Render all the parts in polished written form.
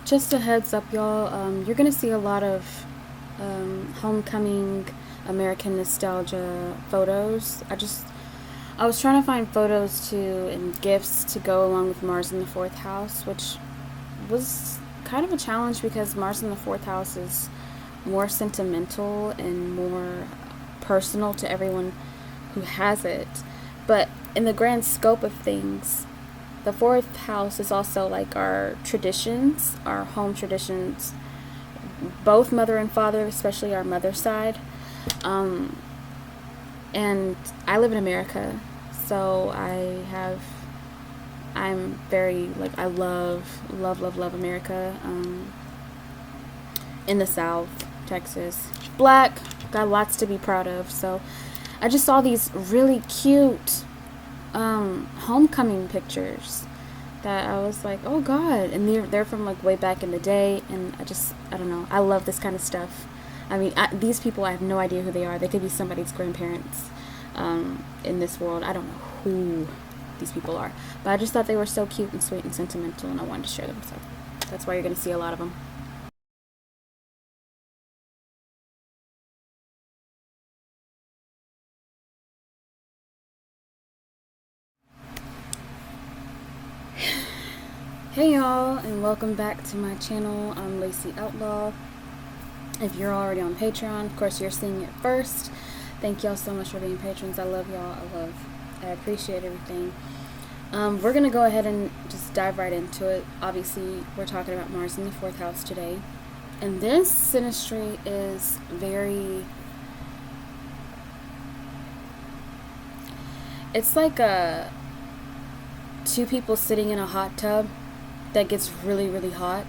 Just a heads up, y'all. You're gonna see a lot of homecoming American nostalgia photos. I was trying to find photos to and gifts to go along with Mars in the fourth house, which was kind of a challenge because Mars in the fourth house is more sentimental and more personal to everyone who has it. But in the grand scope of things, the fourth house is also like our traditions, our home traditions, both mother and father, especially our mother's side. Um, and I live in America, so I'm very, like, I love America. In the South, Texas. Black, got lots to be proud of. So I just saw these really cute homecoming pictures that I was like, oh god, and they're from like way back in the day, and I don't know, I love this kind of stuff. I mean, these people, I have no idea who they are. They could be somebody's grandparents in this world. I don't know who these people are, but I just thought they were so cute and sweet and sentimental, and I wanted to share them. So that's why you're going to see a lot of them. Hey y'all, and welcome back to my channel. I'm Lacy Outlaw. If you're already on Patreon, of course you're seeing it first. Thank y'all so much for being patrons. I love y'all. I appreciate everything. We're gonna go ahead and just dive right into it. Obviously, we're talking about Mars in the fourth house today, and this synastry is very. It's like two people sitting in a hot tub that gets really, really hot,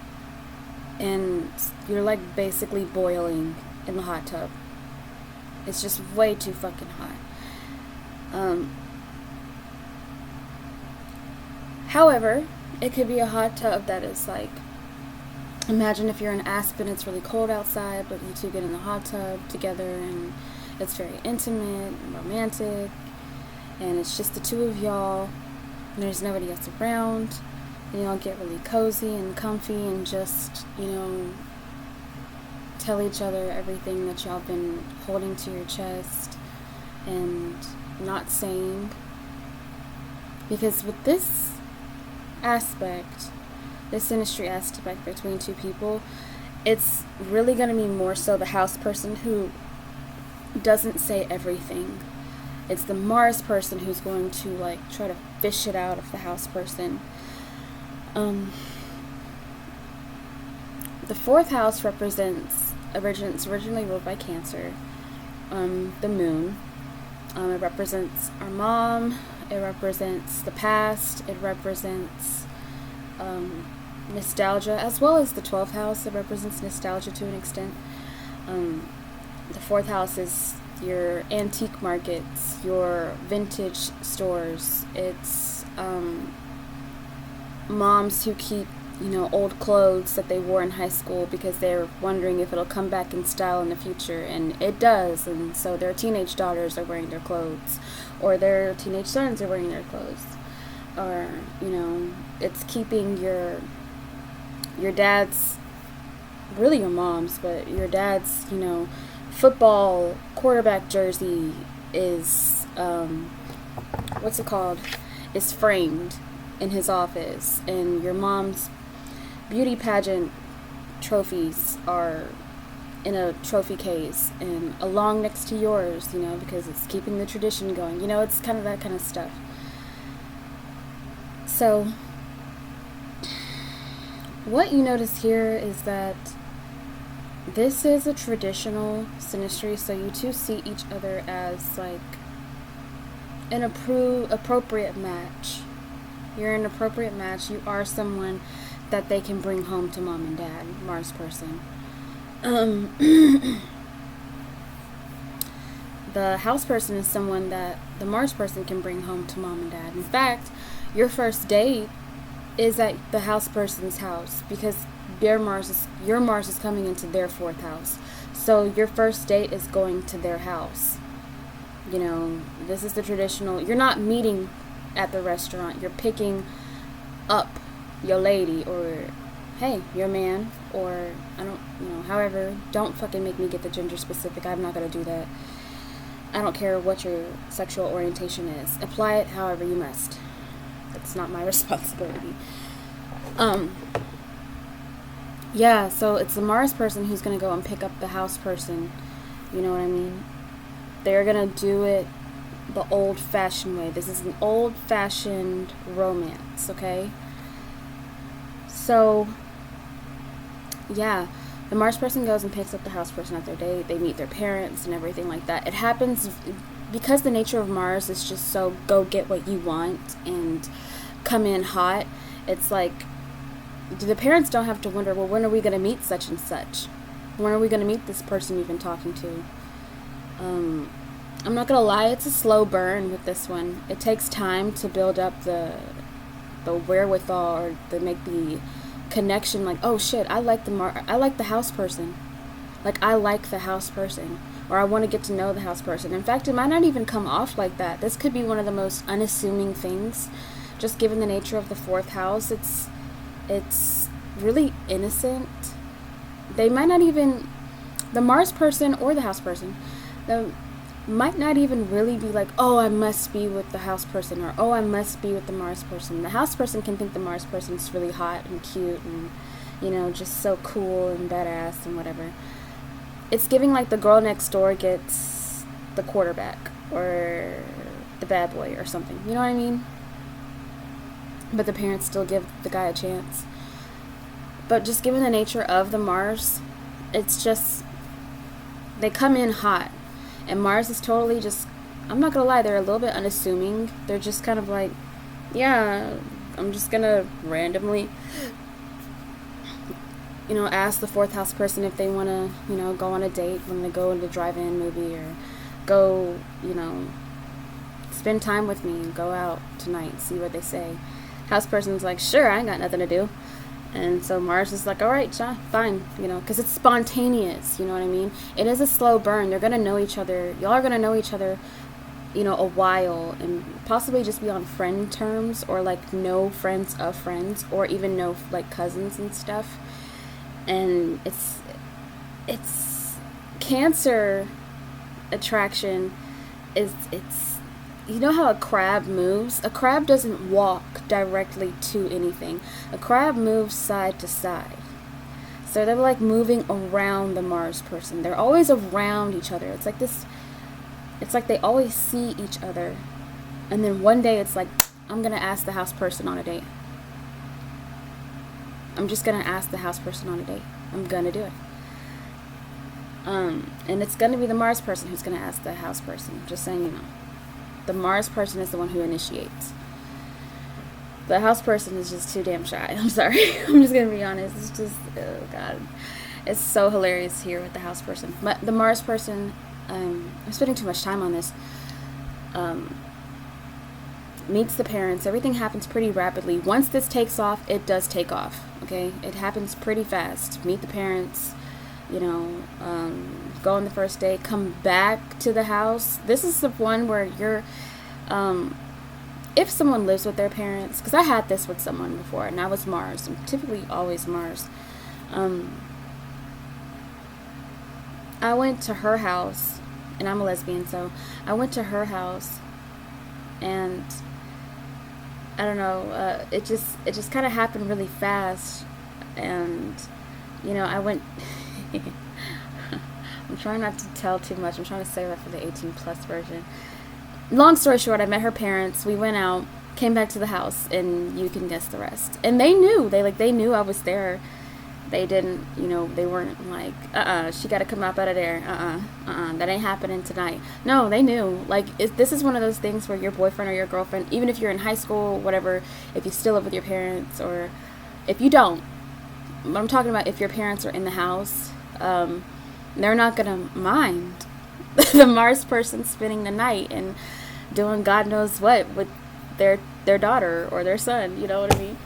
and you're like basically boiling in the hot tub. It's just way too fucking hot. However, it could be a hot tub that is like, imagine if you're in Aspen, it's really cold outside, but you two get in the hot tub together, and it's very intimate and romantic, and it's just the two of y'all, and there's nobody else around. And y'all get really cozy and comfy and just, tell each other everything that y'all been holding to your chest and not saying. Because with this aspect, this synastry aspect between two people, it's really going to be more so the house person who doesn't say everything. It's the Mars person who's going to like try to fish it out of the house person. The fourth house it's originally ruled by Cancer, the moon. It represents our mom, it represents the past, it represents nostalgia, as well as the 12th house. It represents nostalgia to an extent. The fourth house is your antique markets, your vintage stores. It's moms who keep, old clothes that they wore in high school because they're wondering if it'll come back in style in the future, and it does, and so their teenage daughters are wearing their clothes, or their teenage sons are wearing their clothes, or, it's keeping your dad's, really your mom's, but your dad's, football quarterback jersey is, what's it called, is framed in his office, and your mom's beauty pageant trophies are in a trophy case and along next to yours, because it's keeping the tradition going. It's kind of that kind of stuff. So what you notice here is that this is a traditional synastry, so you two see each other as like an appropriate match. You're an appropriate match. You are someone that they can bring home to mom and dad, Mars person. The house person is someone that the Mars person can bring home to mom and dad. In fact, your first date is at the house person's house because your Mars is coming into their fourth house. So your first date is going to their house. This is the traditional. You're not meeting at the restaurant. You're picking up your lady, or hey, you're a man, or I don't, however, don't fucking make me get the gender specific. I'm not gonna do that. I don't care what your sexual orientation is. Apply it however you must. It's not my responsibility. Yeah, so it's the Mars person who's gonna go and pick up the house person. You know what I mean? They're gonna do it the old-fashioned way. This is an old-fashioned romance, okay? So, yeah, the Mars person goes and picks up the house person at their date. They meet their parents and everything like that. It happens because the nature of Mars is just so go get what you want and come in hot. It's like the parents don't have to wonder, well, when are we going to meet such and such? When are we going to meet this person you've been talking to? I'm not going to lie, it's a slow burn with this one. It takes time to build up the wherewithal or to make the connection, like, oh shit, I like the house person. Like, I like the house person. Or I want to get to know the house person. In fact, it might not even come off like that. This could be one of the most unassuming things, just given the nature of the fourth house. It's really innocent. They might not even, the Mars person or the house person, they might not even really be like, oh, I must be with the house person, or oh, I must be with the Mars person. The house person can think the Mars person's really hot and cute and, just so cool and badass and whatever. It's giving like the girl next door gets the quarterback or the bad boy or something. You know what I mean? But the parents still give the guy a chance. But just given the nature of the Mars, it's just, they come in hot. And Mars is totally just, I'm not gonna lie, they're a little bit unassuming. They're just kind of like, yeah, I'm just gonna randomly, ask the fourth house person if they wanna, go on a date when they go into drive-in movie, or go, spend time with me and go out tonight, see what they say. House person's like, sure, I ain't got nothing to do. And so Mars is like, all right, fine, because it's spontaneous, you know what I mean? It is a slow burn. They're going to know each other. Y'all are going to know each other, a while, and possibly just be on friend terms, or like know friends of friends, or even know like cousins and stuff. And it's Cancer attraction it's you know how a crab moves? A crab doesn't walk directly to anything. A crab moves side to side. So they're like moving around the Mars person. They're always around each other. It's like this, it's like they always see each other. And then one day it's like, I'm going to ask the house person on a date. I'm just going to ask the house person on a date. I'm going to do it. And it's going to be the Mars person who's going to ask the house person. Just saying, The Mars person is the one who initiates. The house person is just too damn shy. I'm sorry. I'm just going to be honest. It's just, oh God. It's so hilarious here with the house person. But the Mars person, I'm spending too much time on this, meets the parents. Everything happens pretty rapidly. Once this takes off, it does take off. Okay? It happens pretty fast. Meet the parents, go on the first day, come back to the house. This is the one where you're, if someone lives with their parents, because I had this with someone before, and I was Mars. I'm typically always Mars. I went to her house, and I'm a lesbian, so I went to her house, and I don't know, it just kind of happened really fast, and, I went, I'm trying not to tell too much, I'm trying to save that for the 18 plus version. Long story short, I met her parents, we went out, came back to the house, and you can guess the rest. And they knew, they knew I was there. They didn't, they weren't like, she got to come up out of there, that ain't happening tonight. No, they knew. Like, this is one of those things where your boyfriend or your girlfriend, even if you're in high school, whatever, if you still live with your parents, or if you don't, but I'm talking about if your parents are in the house, they're not going to mind the Mars person spending the night and doing God knows what with their daughter or their son, you know what I mean?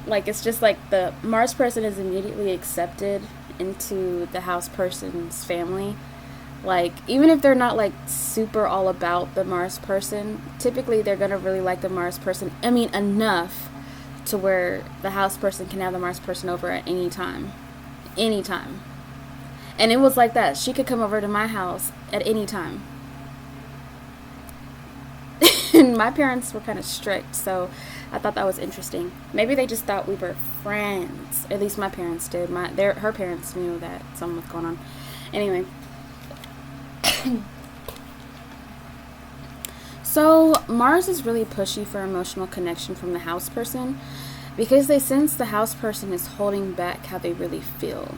Like, it's just like the Mars person is immediately accepted into the house person's family. Like, even if they're not like super all about the Mars person, typically they're gonna really like the Mars person. I mean, enough to where the house person can have the Mars person over at any time. Anytime. And it was like that. She could come over to my house at any time. And my parents were kind of strict, so I thought that was interesting. Maybe they just thought we were friends. At least my parents did. Her parents knew that something was going on. Anyway. So Mars is really pushy for emotional connection from the house person because they sense the house person is holding back how they really feel.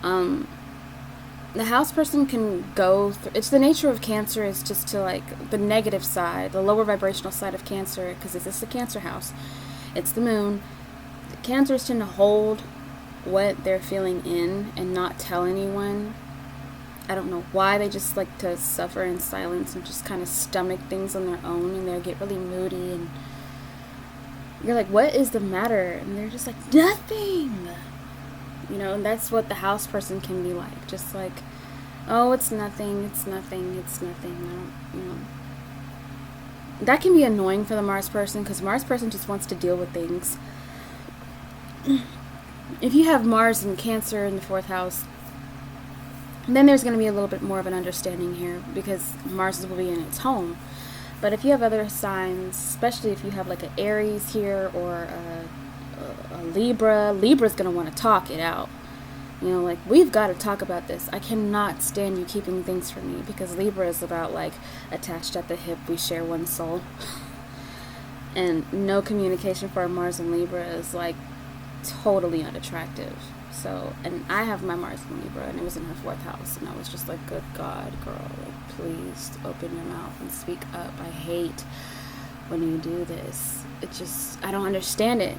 The house person can go through, it's the nature of Cancer is just to like the negative side, the lower vibrational side of Cancer, because this is the Cancer house. It's the moon. The Cancers tend to hold what they're feeling in and not tell anyone. I don't know why. They just like to suffer in silence and just kind of stomach things on their own, and they'll get really moody, and you're like, what is the matter? And they're just like, nothing. You know, and that's what the house person can be like. Just like, oh, it's nothing, it's nothing, it's nothing. I don't, you know. That can be annoying for the Mars person because Mars person just wants to deal with things. If you have Mars and Cancer in the 4th house, then there's going to be a little bit more of an understanding here because Mars will be in its home. But if you have other signs, especially if you have like an Aries here or a Libra's going to want to talk it out. You know, like, we've got to talk about this. I cannot stand you keeping things from me because Libra is about like attached at the hip, we share one soul. And no communication for Mars and Libra is like totally unattractive. So, and I have my Mars in Libra, and it was in her 4th house, and I was just like, good God, girl, like, please open your mouth and speak up. I hate when you do this. It just, I don't understand it,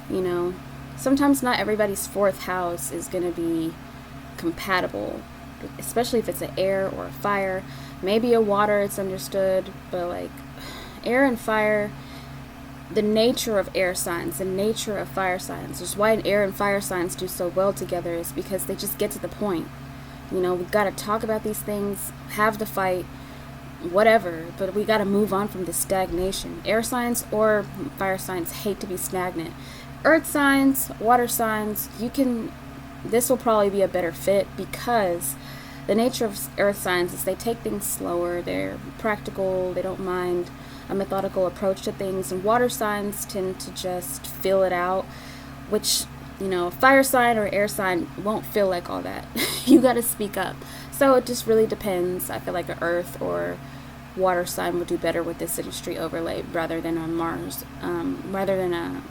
you know. Sometimes not everybody's 4th house is going to be compatible, especially if it's an air or a fire. Maybe a water, it's understood, but like air and fire, the nature of air signs, the nature of fire signs, just why air and fire signs do so well together is because they just get to the point. You know, we've got to talk about these things, have the fight, whatever, but we got to move on from the stagnation. Air signs or fire signs hate to be stagnant. Earth signs, water signs, this will probably be a better fit because the nature of earth signs is they take things slower, they're practical, they don't mind a methodical approach to things, and water signs tend to just feel it out, which, you know, fire sign or air sign won't feel like all that. You got to speak up. So it just really depends. I feel like an earth or water sign would do better with this Synastry Overlay rather than a Mars, rather than a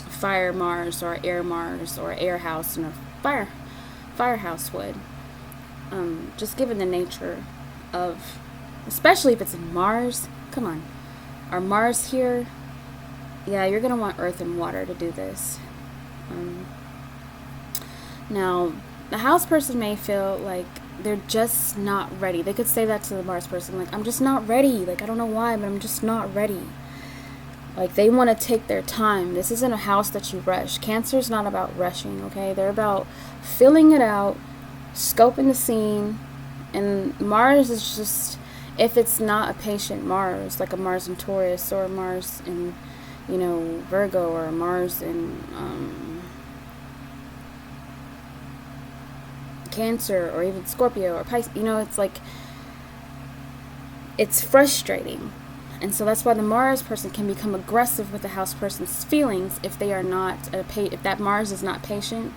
fire Mars or air Mars or air house and a fire house would. Just given the nature of, especially if it's in Mars, come on. Our Mars here, yeah, you're going to want earth and water to do this. Now, the house person may feel like they're just not ready. They could say that to the Mars person, like, I'm just not ready. Like, I don't know why, but I'm just not ready. Like, they want to take their time. This isn't a house that you rush. Cancer's not about rushing, okay? They're about filling it out, scoping the scene, and Mars is just, if it's not a patient Mars, like a Mars in Taurus or a Mars in, you know, Virgo, or a Mars in Cancer, or even Scorpio or Pisces, you know, it's like, it's frustrating. And so that's why the Mars person can become aggressive with the house person's feelings if they are not, if that Mars is not patient.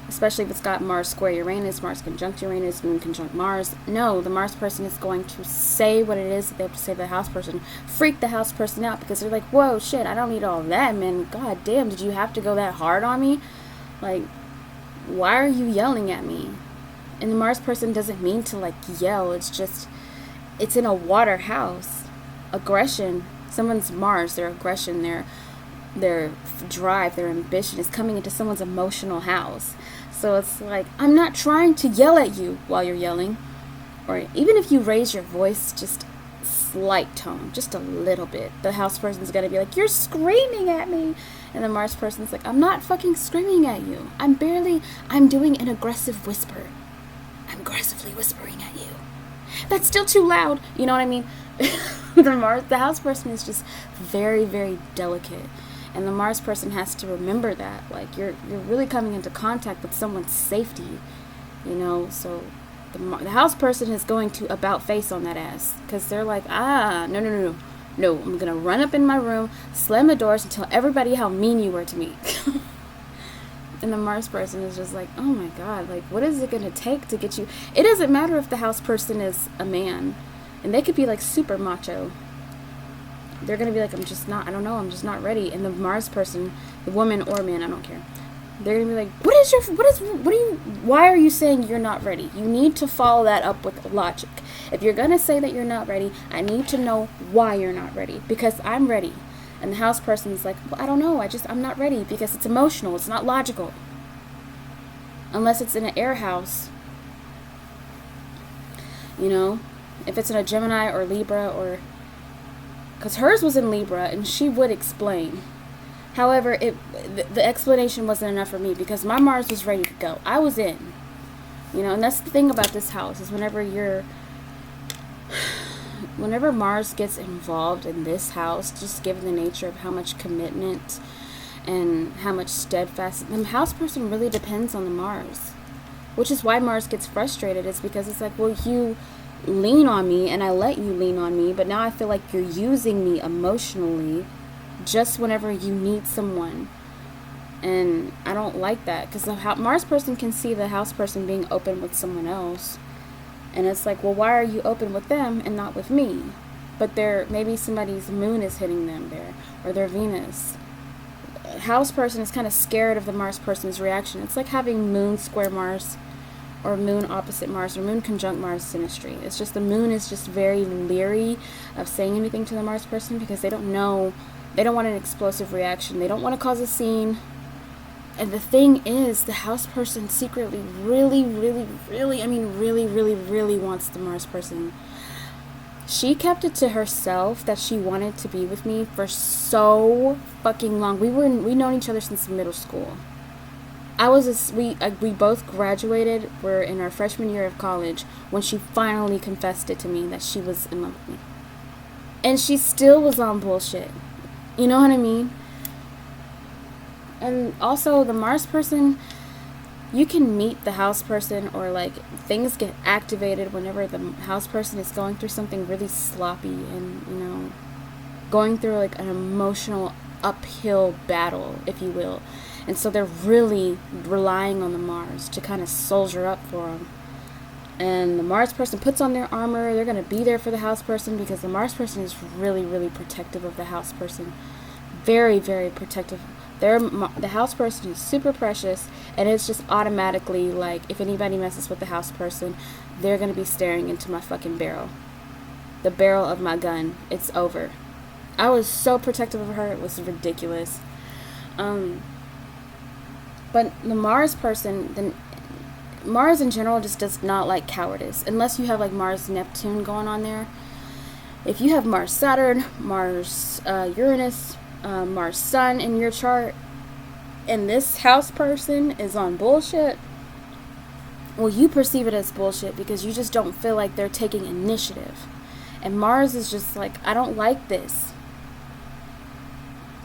Especially if it's got Mars square Uranus, Mars conjunct Uranus, Moon conjunct Mars. No, the Mars person is going to say what it is that they have to say to the house person. Freak the house person out because they're like, whoa, shit, I don't need all that, man. God damn, did you have to go that hard on me? Like, why are you yelling at me? And the Mars person doesn't mean to, like, yell. It's just, it's in a water house. Aggression, someone's Mars, their aggression, their drive, their ambition is coming into someone's emotional house. So it's like, I'm not trying to yell at you while you're yelling. Or even if you raise your voice, just slight tone, just a little bit. The house person's going to be like, you're screaming at me. And the Mars person's like, I'm not fucking screaming at you. I'm doing an aggressive whisper. I'm aggressively whispering at you. That's still too loud. You know what I mean? The house person is just very, very delicate. And the Mars person has to remember that. Like, you're really coming into contact with someone's safety, you know? So the house person is going to about face on that ass. Because they're like, no. No, I'm going to run up in my room, slam the doors, and tell everybody how mean you were to me. And the Mars person is just like, oh my God, like, what is it going to take to get you? It doesn't matter if the house person is a man. And they could be, like, super macho. They're going to be like, I'm just not ready. And the Mars person, the woman or man, I don't care. They're going to be like, why are you saying you're not ready? You need to follow that up with logic. If you're going to say that you're not ready, I need to know why you're not ready. Because I'm ready. And the house person is like, well, I don't know. I'm not ready because it's emotional. It's not logical. Unless it's in an air house. You know? If it's in a Gemini or Libra or... Because hers was in Libra and she would explain. However, the explanation wasn't enough for me because my Mars was ready to go. I was in. You know, and that's the thing about this house is whenever Mars gets involved in this house, just given the nature of how much commitment and how much steadfast, the house person really depends on the Mars. Which is why Mars gets frustrated. It's because it's like, well, you lean on me and I let you lean on me, but now I feel like you're using me emotionally just whenever you need someone. And I don't like that because the Mars person can see the house person being open with someone else. And it's like, well, why are you open with them and not with me? But maybe somebody's moon is hitting them there, or their Venus. House person is kind of scared of the Mars person's reaction. It's like having moon square Mars, or moon opposite Mars, or moon conjunct Mars synastry. It's just the moon is just very leery of saying anything to the Mars person because they don't know. They don't want an explosive reaction. They don't want to cause a scene. And the thing is, the house person secretly really wants the Mars person. She kept it to herself that she wanted to be with me for so fucking long. We known each other since middle school. We both graduated. We're in our freshman year of college when she finally confessed it to me that she was in love with me. And she still was on bullshit. You know what I mean? And also, the Mars person, you can meet the house person, or like things get activated whenever the house person is going through something really sloppy and, you know, going through like an emotional uphill battle, if you will. And so they're really relying on the Mars to kind of soldier up for them. And the Mars person puts on their armor. They're going to be there for the house person because the Mars person is really protective of the house person. Very protective. The house person is super precious, and it's just automatically like, if anybody messes with the house person, they're going to be staring into my fucking barrel. The barrel of my gun. It's over. I was so protective of her, it was ridiculous. But the Mars person, Mars in general just does not like cowardice, unless you have like Mars Neptune going on there. If you have Mars Saturn, Mars Uranus, Mars Sun in your chart, and this house person is on bullshit, well, you perceive it as bullshit because you just don't feel like they're taking initiative. And Mars is just like, I don't like this.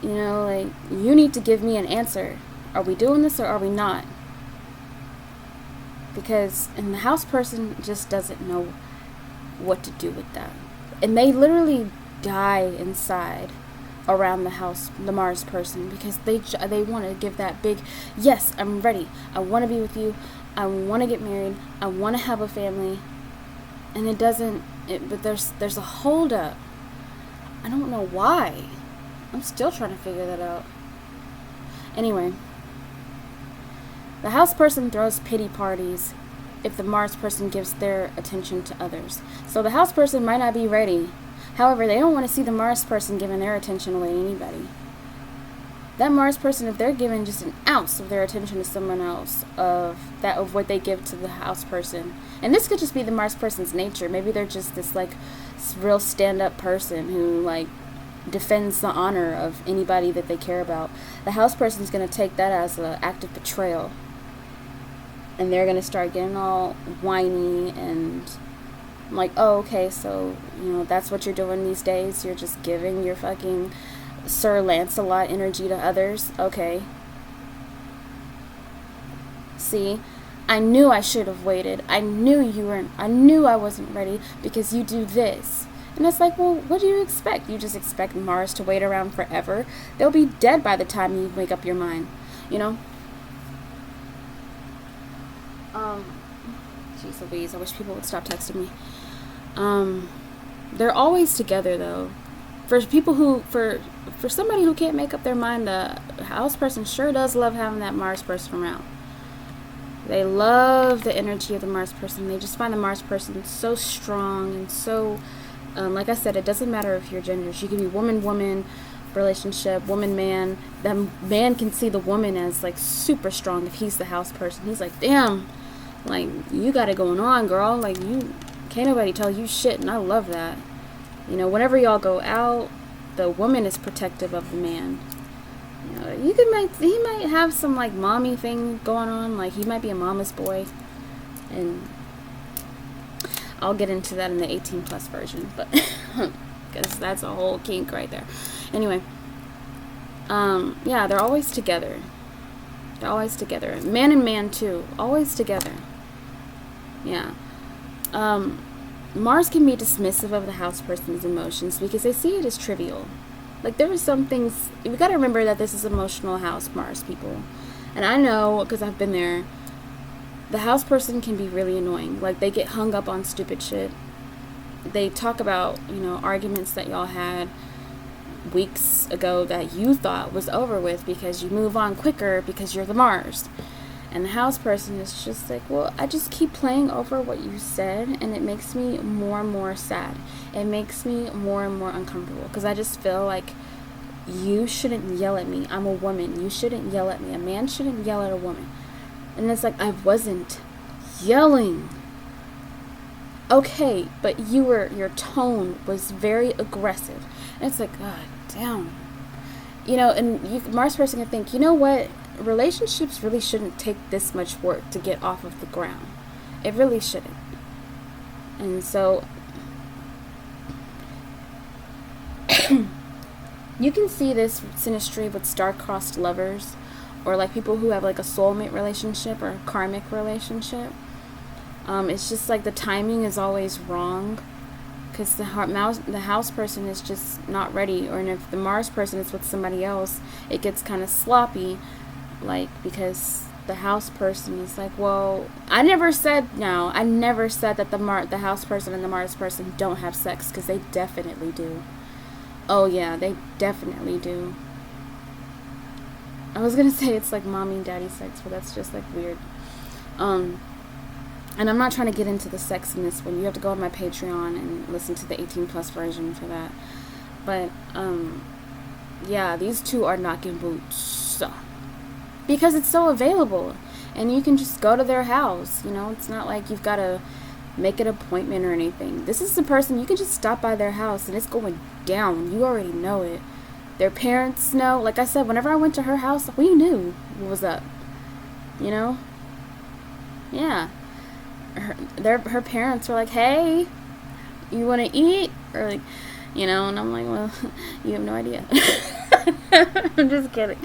You know, like, you need to give me an answer. Are we doing this or are we not? And the house person just doesn't know what to do with that. And they literally die inside around the Mars person, because they want to give that big, yes, I'm ready. I want to be with you. I want to get married. I want to have a family. And but there's a hold up. I don't know why. I'm still trying to figure that out. Anyway, the house person throws pity parties if the Mars person gives their attention to others. So the house person might not be ready. However, they don't want to see the Mars person giving their attention away to anybody. That Mars person, if they're giving just an ounce of their attention to someone else, of what they give to the house person, and this could just be the Mars person's nature. Maybe they're just this like real stand-up person who like defends the honor of anybody that they care about. The house person's going to take that as an act of betrayal, and they're going to start getting all whiny and like, oh, okay, so, you know, that's what you're doing these days. You're just giving your fucking Sir Lancelot energy to others. Okay. See? I knew I should have waited. I knew I wasn't ready because you do this. And it's like, well, what do you expect? You just expect Mars to wait around forever? They'll be dead by the time you make up your mind, you know? Jeez Louise, I wish people would stop texting me. They're always together, though. For somebody who can't make up their mind, the house person sure does love having that Mars person around. They love the energy of the Mars person. They just find the Mars person so strong and so, like I said, it doesn't matter if you're genders. You can be woman-woman relationship, woman-man. That man can see the woman as like super strong if he's the house person. He's like, damn, like you got it going on, girl. Like you can't nobody tell you shit, and I love that. You know, whenever y'all go out, the woman is protective of the man. You know, he might have some like mommy thing going on, like he might be a mama's boy, and I'll get into that in the 18 plus version, but because that's a whole kink right there. Anyway, yeah, they're always together. They're always together. Man and man too, always together. Yeah. Mars can be dismissive of the house person's emotions because they see it as trivial. Like, there are some things, we gotta remember that this is emotional house, Mars people. And I know, because I've been there, the house person can be really annoying. Like, they get hung up on stupid shit. They talk about, you know, arguments that y'all had weeks ago that you thought was over with because you move on quicker because you're the Mars. And the house person is just like, well, I just keep playing over what you said, and it makes me more and more sad. It makes me more and more uncomfortable because I just feel like you shouldn't yell at me. I'm a woman. You shouldn't yell at me. A man shouldn't yell at a woman. And it's like, I wasn't yelling. Okay, but your tone was very aggressive. And it's like, God damn. You know, and Mars person can think, you know what? Relationships really shouldn't take this much work to get off of the ground. It really shouldn't. And so you can see this synastry with star-crossed lovers, or like people who have like a soulmate relationship or a karmic relationship. It's just like the timing is always wrong because the house person is just not ready, or if the Mars person is with somebody else, it gets kind of sloppy. Like, because the house person is like, well, I never said that the house person and the Mars person don't have sex, because they definitely do. Oh yeah, they definitely do. I was gonna say it's like mommy and daddy sex, but that's just like weird. And I'm not trying to get into the sex in this one. You have to go on my Patreon and listen to the 18 plus version for that. But yeah, these two are knocking boots. Because it's so available, and you can just go to their house. You know, it's not like you've got to make an appointment or anything. This is the person, you can just stop by their house and it's going down. You already know it. Their parents know. Like I said, whenever I went to her house, we knew what was up. You know? Yeah. Her parents were like, hey, you want to eat? Or like, you know, and I'm like, well, you have no idea. I'm just kidding.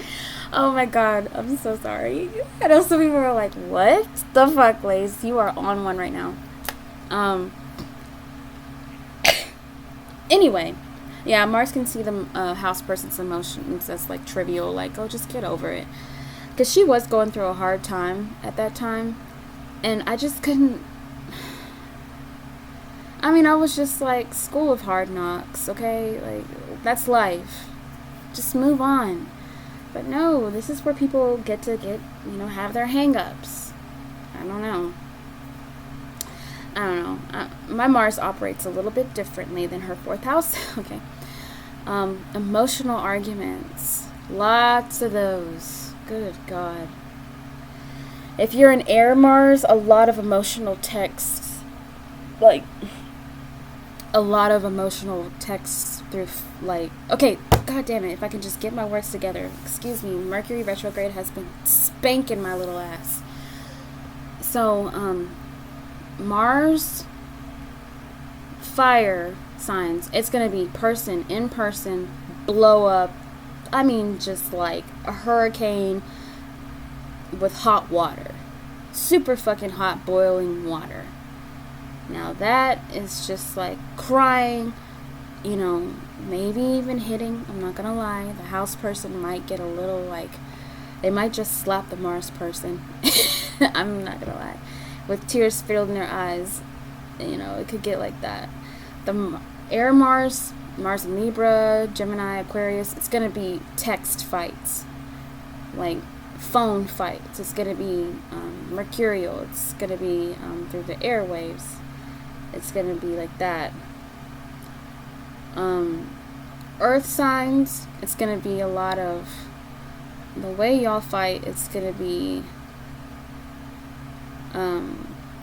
Oh my god, I'm so sorry. I know some people are like, what the fuck, Lace? You are on one right now. Anyway, yeah, Mars can see the house person's emotions as like trivial, like, oh, just get over it. Because she was going through a hard time at that time, and I just couldn't. I mean, I was just like, school of hard knocks, okay? Like, that's life. Just move on. But no, this is where people get, have their hang-ups. I don't know. My Mars operates a little bit differently than her fourth house. Okay. Emotional arguments. Lots of those. Good God. If you're an air Mars, a lot of emotional texts. Like, a lot of emotional texts through, like, okay, god damn it, if I can just get my words together. Excuse me, Mercury retrograde has been spanking my little ass. So, Mars, fire signs, it's gonna be in person, blow up, I mean, just like a hurricane with hot water. Super fucking hot, boiling water. Now that is just like crying, you know, maybe even hitting. I'm not gonna lie. The house person might get a little like, they might just slap the Mars person. I'm not gonna lie. With tears filled in their eyes, you know, it could get like that. The air Mars, Mars in Libra, Gemini, Aquarius, it's gonna be text fights. Like phone fights. It's going to be mercurial. It's going to be through the airwaves. It's going to be like that. Earth signs, it's going to be a lot of the way y'all fight. It's going to be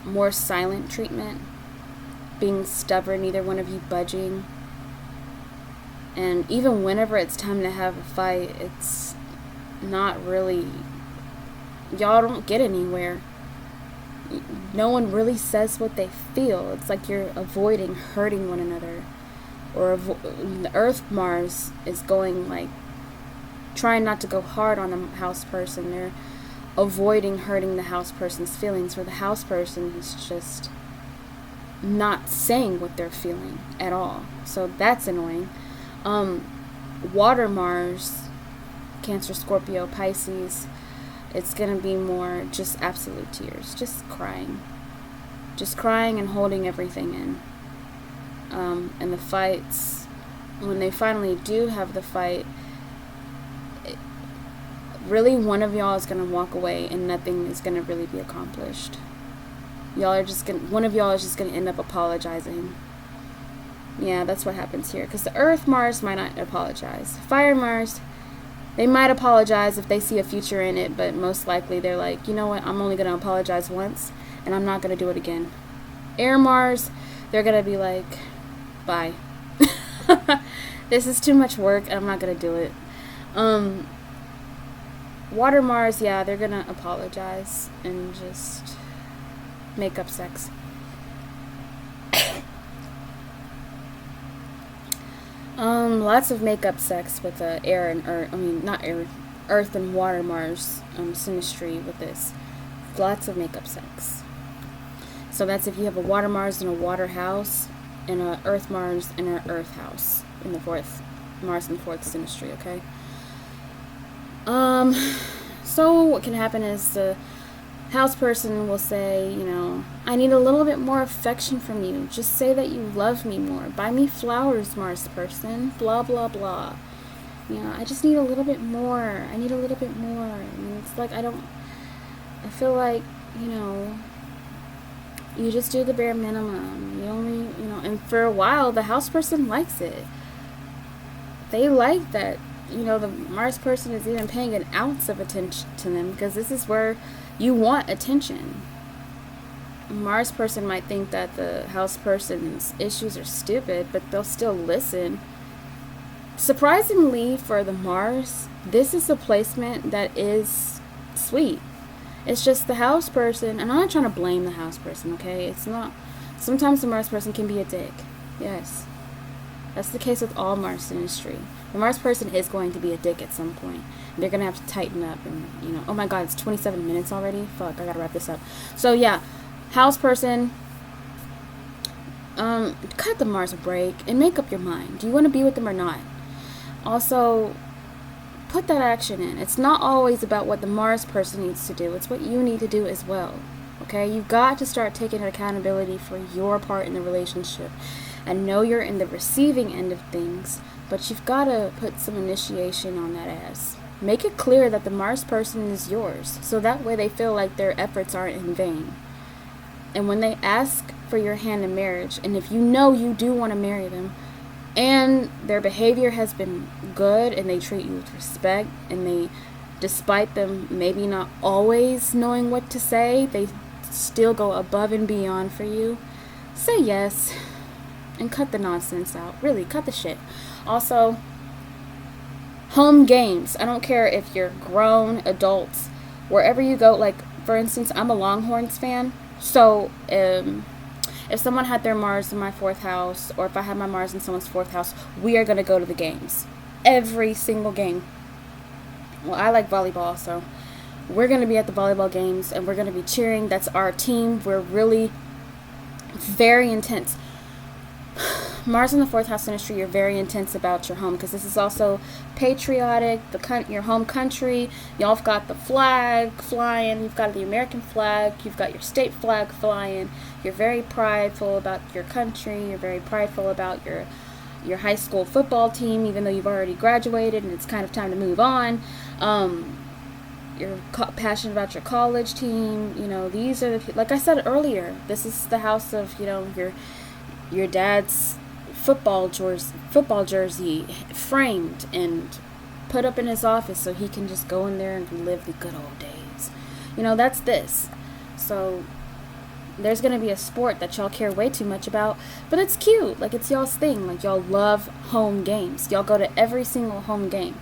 more silent treatment, being stubborn, neither one of you budging. And even whenever it's time to have a fight, it's not really, y'all don't get anywhere. No one really says what they feel. It's like you're avoiding hurting one another. Or the Earth Mars is going like, trying not to go hard on the house person. They're avoiding hurting the house person's feelings, where the house person is just not saying what they're feeling at all. So that's annoying. Water Mars, Cancer, Scorpio, Pisces, it's going to be more just absolute tears, just crying and holding everything in. And the fights, when they finally do have the fight, really one of y'all is going to walk away and nothing is going to really be accomplished. One of y'all is just going to end up apologizing. Yeah, that's what happens here. Because the Earth Mars might not apologize. Fire Mars, they might apologize if they see a future in it, but most likely they're like, you know what, I'm only going to apologize once, and I'm not going to do it again. Air Mars, they're going to be like, bye. This is too much work, and I'm not going to do it. Water Mars, yeah, they're going to apologize and just make up sex. Lots of make-up sex with air and earth. I mean, not air, earth and water Mars synastry with this. Lots of make-up sex. So that's if you have a water Mars in a water house and a earth Mars in an earth house in the fourth Mars in fourth synastry. Okay. So what can happen is the house person will say, you know, I need a little bit more affection from you. Just say that you love me more. Buy me flowers, Mars person. Blah, blah, blah. You know, I just need a little bit more. I need a little bit more. I mean, it's like I feel like, you know, you just do the bare minimum. You only, you know, and for a while, the house person likes it. They like that, you know, the Mars person is even paying an ounce of attention to them, because this is where you want attention. Mars person might think that the house person's issues are stupid, but they'll still listen. Surprisingly for the Mars, this is a placement that is sweet. It's just the house person, and I'm not trying to blame the house person, okay? It's not. Sometimes the Mars person can be a dick. Yes. That's the case with all Mars synastry. The Mars person is going to be a dick at some point. They're going to have to tighten up and, you know, oh my god, it's 27 minutes already? Fuck, I gotta wrap this up. So yeah, house person, cut the Mars a break and make up your mind. Do you want to be with them or not? Also, put that action in. It's not always about what the Mars person needs to do. It's what you need to do as well. Okay? You've got to start taking accountability for your part in the relationship. I know you're in the receiving end of things, but you've got to put some initiation on that ass. Make it clear that the Mars person is yours, so that way they feel like their efforts aren't in vain. And when they ask for your hand in marriage, and if you know you do want to marry them, and their behavior has been good, and they treat you with respect, and they, despite them maybe not always knowing what to say, they still go above and beyond for you, say yes. And cut the nonsense out. Really, cut the shit. Also, home games. I don't care if you're grown, adults, wherever you go. Like, for instance, I'm a Longhorns fan. So, if someone had their Mars in my fourth house, or if I had my Mars in someone's fourth house, we are going to go to the games. Every single game. well, I like volleyball, so we're going to be at the volleyball games and we're going to be cheering. That's our team. We're really very intense. Mars in the fourth house Synastry, you're very intense about your home because this is also patriotic, your home country. Y'all have got the flag flying. You've got the American flag. You've got your state flag flying. You're very prideful about your country. You're very prideful about your high school football team, even though you've already graduated and it's kind of time to move on. You're passionate about your college team. You know, these are like I said earlier, this is the house of, you know, your dad's football jersey framed and put up in his office so he can just go in there and relive the good old days. You know, that's this. So there's going to be a sport that y'all care way too much about, but it's cute. Like, it's y'all's thing. Like, y'all love home games. Y'all go to every single home game.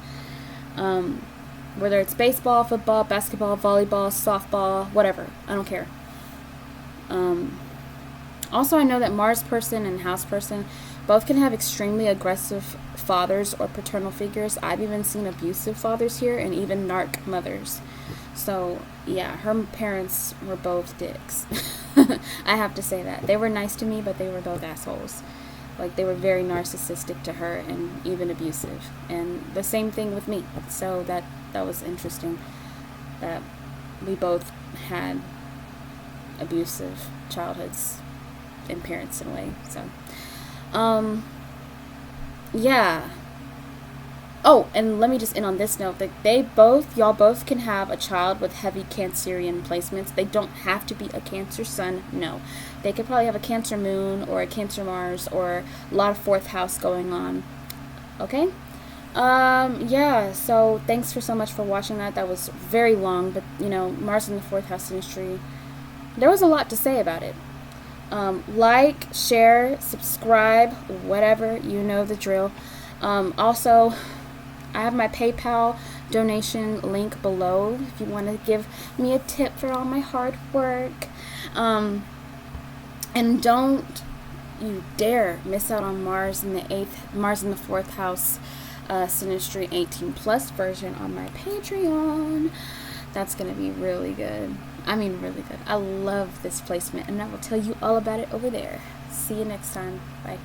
Whether it's baseball, football, basketball, volleyball, softball, whatever. I don't care. Also, I know that Mars person and house person both can have extremely aggressive fathers or paternal figures. I've even seen abusive fathers here and even narc mothers. So, yeah, her parents were both dicks. I have to say that. They were nice to me, but they were both assholes. Like, they were very narcissistic to her and even abusive. And the same thing with me. So that was interesting that we both had abusive childhoods and parents in a way. So, yeah. Oh, and let me just end on this note that y'all both can have a child with heavy Cancerian placements. They don't have to be a Cancer sun, no. They could probably have a Cancer moon or a Cancer Mars or a lot of fourth house going on. Okay? Yeah, so thanks for so much for watching that. That was very long, but, you know, Mars in the fourth house Synastry, there was a lot to say about it. Like, share, subscribe, whatever, you know the drill. Also, I have my PayPal donation link below if you want to give me a tip for all my hard work. And don't you dare miss out on Mars in the fourth house Synastry 18+ version on my Patreon. That's going to be really good. I mean, really good. I love this placement, and I will tell you all about it over there. See you next time. Bye.